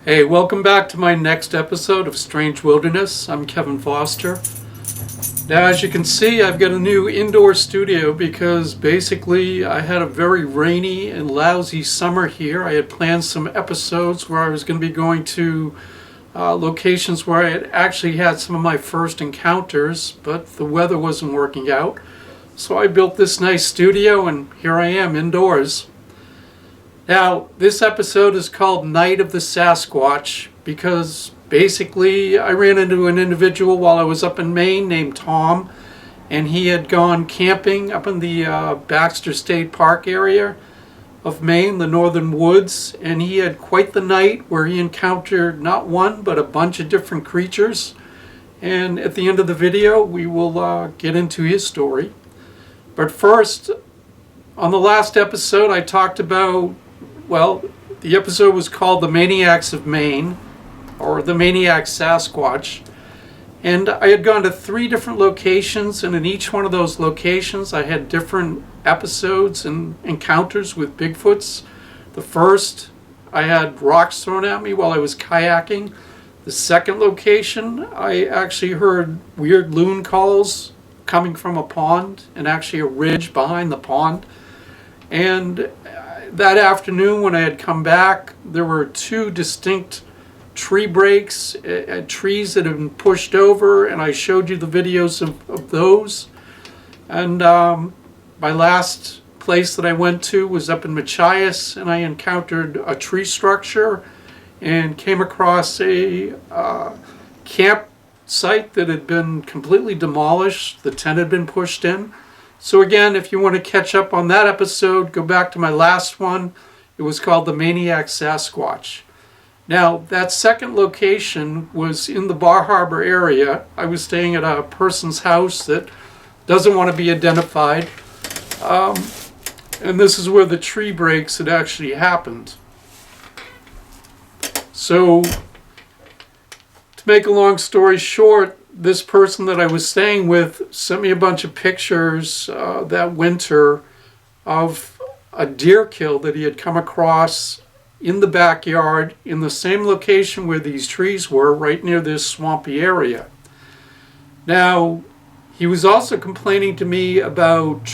Hey, welcome back to my next episode of Strange Wilderness. I'm Kevin Foster. Now, as you can see, I've got a new indoor studio because basically I had a very rainy and lousy summer here. I had planned some episodes where I was going to be going to locations where I had actually had some of my first encounters, but the weather wasn't working out. So I built this nice studio and here I am indoors. Now, this episode is called Night of the Sasquatch because basically I ran into an individual while I was up in Maine named Tom, and he had gone camping up in the Baxter State Park area of Maine, the northern woods, and he had quite the night where he encountered not one but a bunch of different creatures. And at the end of the video, we will get into his story. But first, on the last episode, I talked about, well, the episode was called The Maniacs of Maine, or The Maniac Sasquatch. And I had gone to 3 different locations, and in each one of those locations I had different episodes and encounters with Bigfoots. The first, I had rocks thrown at me while I was kayaking. The second location, I actually heard weird loon calls coming from a pond, and actually a ridge behind the pond. And that afternoon when I had come back, there were 2 distinct tree breaks, trees that had been pushed over, and I showed you the videos of those. And my last place that I went to was up in Machias, and I encountered a tree structure and came across a campsite that had been completely demolished. The tent had been pushed in. So again, if you want to catch up on that episode, go back to my last one. It was called The Maniac Sasquatch. Now, that second location was in the Bar Harbor area. I was staying at a person's house that doesn't want to be identified. And this is where the tree breaks had actually happened. So, to make a long story short, this person that I was staying with sent me a bunch of pictures that winter of a deer kill that he had come across in the backyard in the same location where these trees were, right near this swampy area. Now, he was also complaining to me about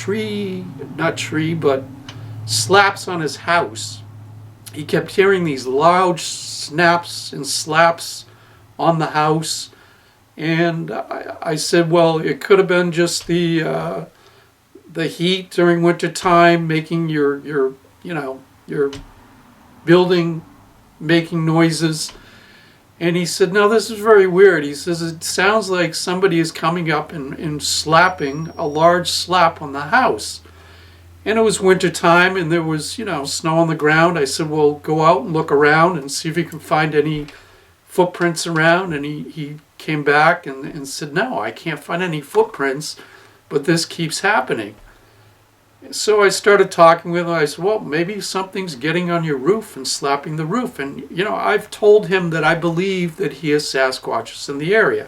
but slaps on his house. He kept hearing these loud snaps and slaps on the house. And I said, well, it could have been just the heat during winter time, making your building making noises. And he said, no, this is very weird. He says, it sounds like somebody is coming up and slapping a large slap on the house. And it was winter time, and there was snow on the ground. I said, well, go out and look around and see if you can find any footprints around. And he came back and said, no, I can't find any footprints, but this keeps happening. So I started talking with him. I said, well, maybe something's getting on your roof and slapping the roof. And, I've told him that I believe that he has Sasquatches in the area.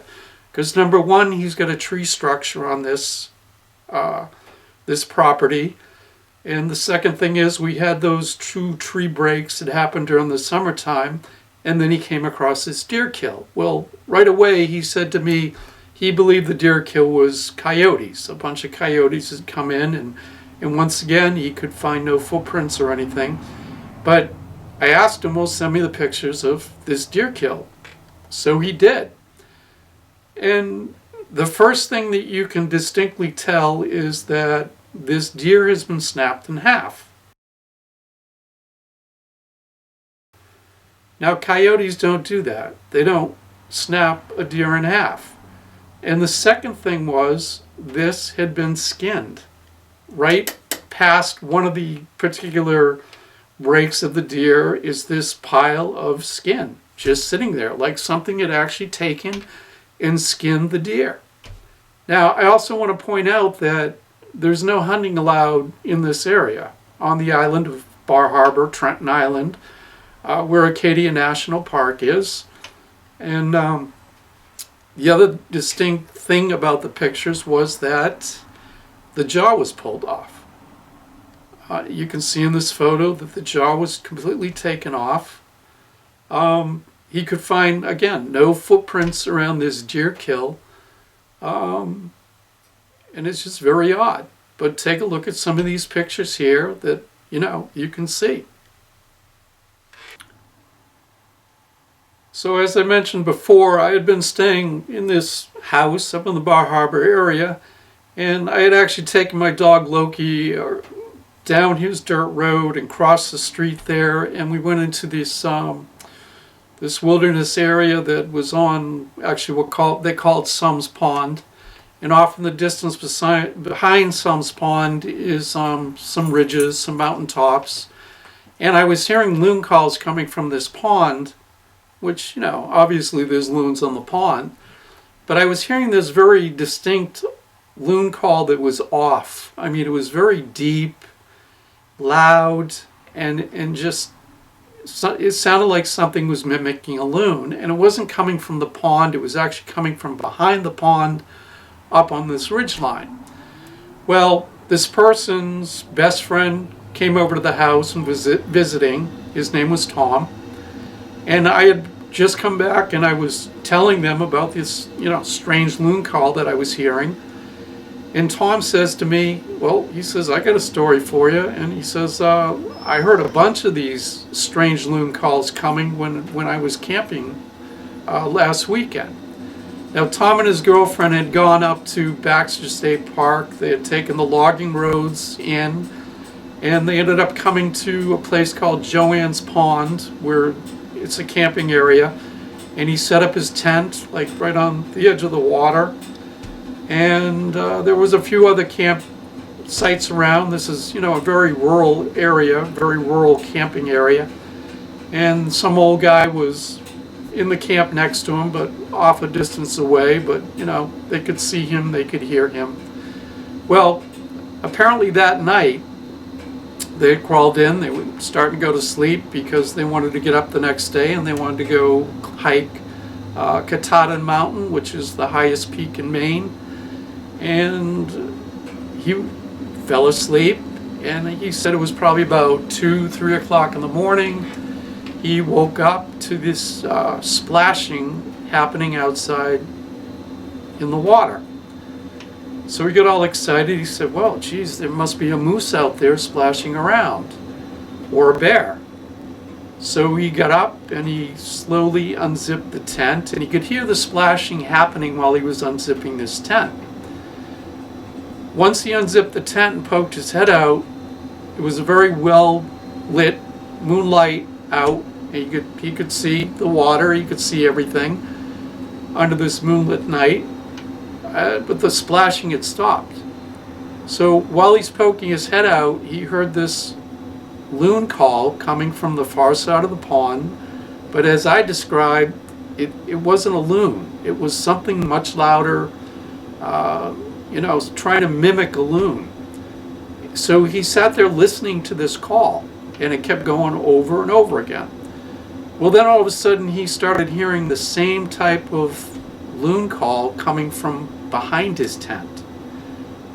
Because number one, he's got a tree structure on this property. And the second thing is we had those 2 tree breaks that happened during the summertime. And then he came across this deer kill. Well, right away he said to me he believed the deer kill was coyotes. A bunch of coyotes had come in, and once again he could find no footprints or anything. But I asked him, well, send me the pictures of this deer kill. So he did. And the first thing that you can distinctly tell is that this deer has been snapped in half. Now, coyotes don't do that. They don't snap a deer in half. And the second thing was, this had been skinned. Right past one of the particular breaks of the deer is this pile of skin, just sitting there, like something had actually taken and skinned the deer. Now, I also want to point out that there's no hunting allowed in this area, on the island of Bar Harbor, Trenton Island, where Acadia National Park is. And the other distinct thing about the pictures was that the jaw was pulled off. You can see in this photo that the jaw was completely taken off. he could find, again, no footprints around this deer kill. And it's just very odd. But take a look at some of these pictures here that, you can see. So as I mentioned before, I had been staying in this house up in the Bar Harbor area, and I had actually taken my dog Loki down his dirt road and crossed the street there, and we went into this wilderness area that was on, actually they call it Sums Pond. And off in the distance behind Sums Pond is some ridges, some mountain tops. And I was hearing loon calls coming from this pond, which, obviously there's loons on the pond. But I was hearing this very distinct loon call that was off. I mean, it was very deep, loud, and just, it sounded like something was mimicking a loon. And it wasn't coming from the pond, it was actually coming from behind the pond up on this ridge line. Well, this person's best friend came over to the house and was visiting. His name was Tom. And I had just come back and I was telling them about this, strange loon call that I was hearing. And Tom says to me, well, he says, I got a story for you. And he says, I heard a bunch of these strange loon calls coming when I was camping last weekend. Now, Tom and his girlfriend had gone up to Baxter State Park. They had taken the logging roads in, and they ended up coming to a place called Joanne's Pond, where it's a camping area. And he set up his tent, like right on the edge of the water. And there was a few other camp sites around. This is, a very rural area, very rural camping area. And some old guy was in the camp next to him, but off a distance away. But, they could see him, they could hear him. Well, apparently that night, they had crawled in. They were starting to go to sleep because they wanted to get up the next day and they wanted to go hike Katahdin Mountain, which is the highest peak in Maine. And he fell asleep, and he said it was probably about 2, 3 o'clock in the morning. He woke up to this splashing happening outside in the water. So he got all excited. He said, well, geez, there must be a moose out there splashing around, or a bear. So he got up and he slowly unzipped the tent, and he could hear the splashing happening while he was unzipping this tent. Once he unzipped the tent and poked his head out, it was a very well lit moonlight out. He could see the water, he could see everything under this moonlit night. But the splashing had stopped. So while he's poking his head out, he heard this loon call coming from the far side of the pond. But as I described, it wasn't a loon. It was something much louder, trying to mimic a loon. So he sat there listening to this call, and it kept going over and over again. Well, then all of a sudden he started hearing the same type of loon call coming from behind his tent.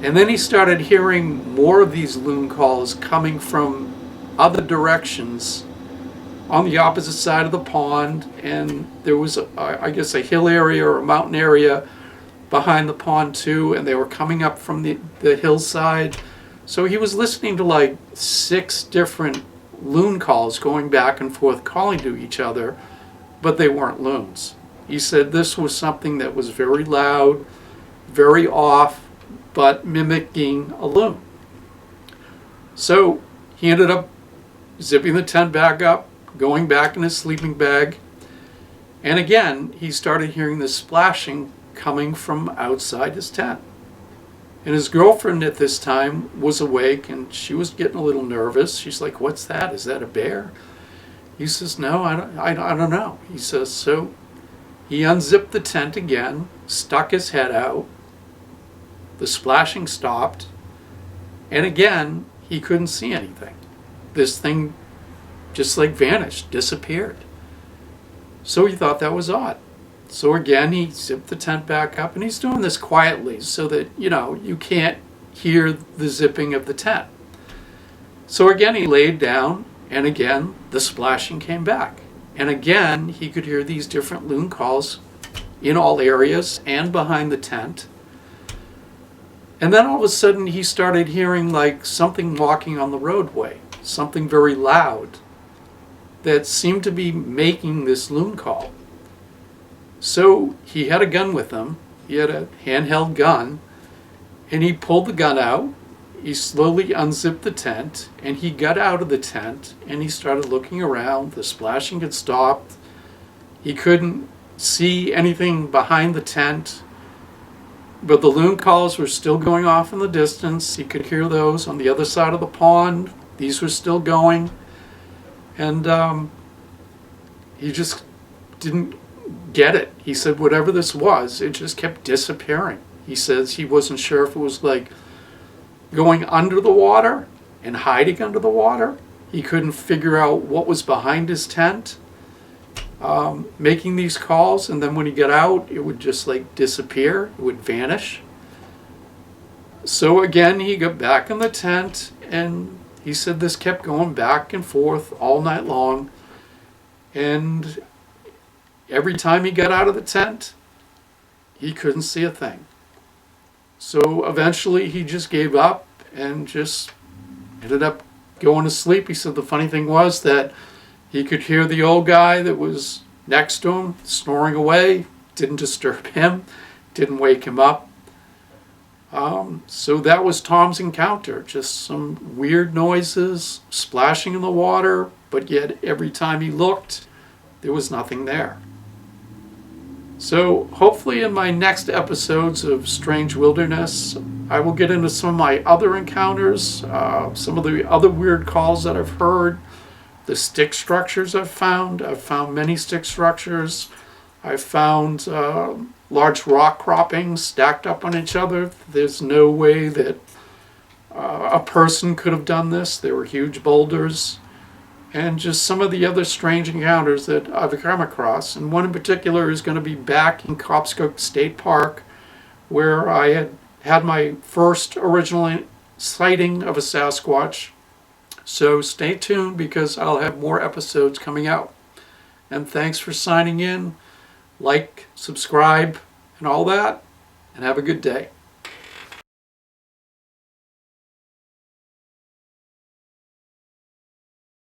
And then he started hearing more of these loon calls coming from other directions on the opposite side of the pond. And there was, I guess, a hill area or a mountain area behind the pond too, and they were coming up from the hillside. So he was listening to like 6 different loon calls going back and forth, calling to each other, but they weren't loons. He said this was something that was very loud, very off, but mimicking a loon. So he ended up zipping the tent back up, going back in his sleeping bag, and again he started hearing this splashing coming from outside his tent. And his girlfriend at this time was awake, and she was getting a little nervous. She's like, what's that? Is that a bear? He says, no, I don't know. He says, so he unzipped the tent again, stuck his head out, the splashing stopped, and again, he couldn't see anything. This thing just like vanished, disappeared. So he thought that was odd. So again, he zipped the tent back up, and he's doing this quietly so that, you can't hear the zipping of the tent. So again, he laid down, and again, the splashing came back. And again, he could hear these different loon calls in all areas and behind the tent. And then all of a sudden he started hearing like something walking on the roadway, something very loud that seemed to be making this loon call. So he had a gun with him. He had a handheld gun, and he pulled the gun out. He slowly unzipped the tent, and he got out of the tent, and he started looking around. The splashing had stopped. He couldn't see anything behind the tent, but the loon calls were still going off in the distance. He could hear those on the other side of the pond. These were still going, and he just didn't get it. He said whatever this was, it just kept disappearing. He says he wasn't sure if it was like going under the water and hiding under the water. He couldn't figure out what was behind his tent, making these calls, and then when he got out, it would just like disappear. It would vanish. So again, he got back in the tent, and he said this kept going back and forth all night long, and every time he got out of the tent, he couldn't see a thing. So eventually he just gave up and just ended up going to sleep. He said the funny thing was that he could hear the old guy that was next to him snoring away. Didn't disturb him, didn't wake him up. So that was Tom's encounter. Just some weird noises, splashing in the water, but yet every time he looked, there was nothing there. So hopefully in my next episodes of Strange Wilderness, I will get into some of my other encounters, some of the other weird calls that I've heard, the stick structures I've found. I've found many stick structures. I've found large rock croppings stacked up on each other. There's no way that a person could have done this. They were huge boulders. And just some of the other strange encounters that I've come across. And one in particular is going to be back in Cobscook State Park, where I had my first original sighting of a Sasquatch. So stay tuned because I'll have more episodes coming out. And thanks for signing in. Like, subscribe, and all that. And have a good day.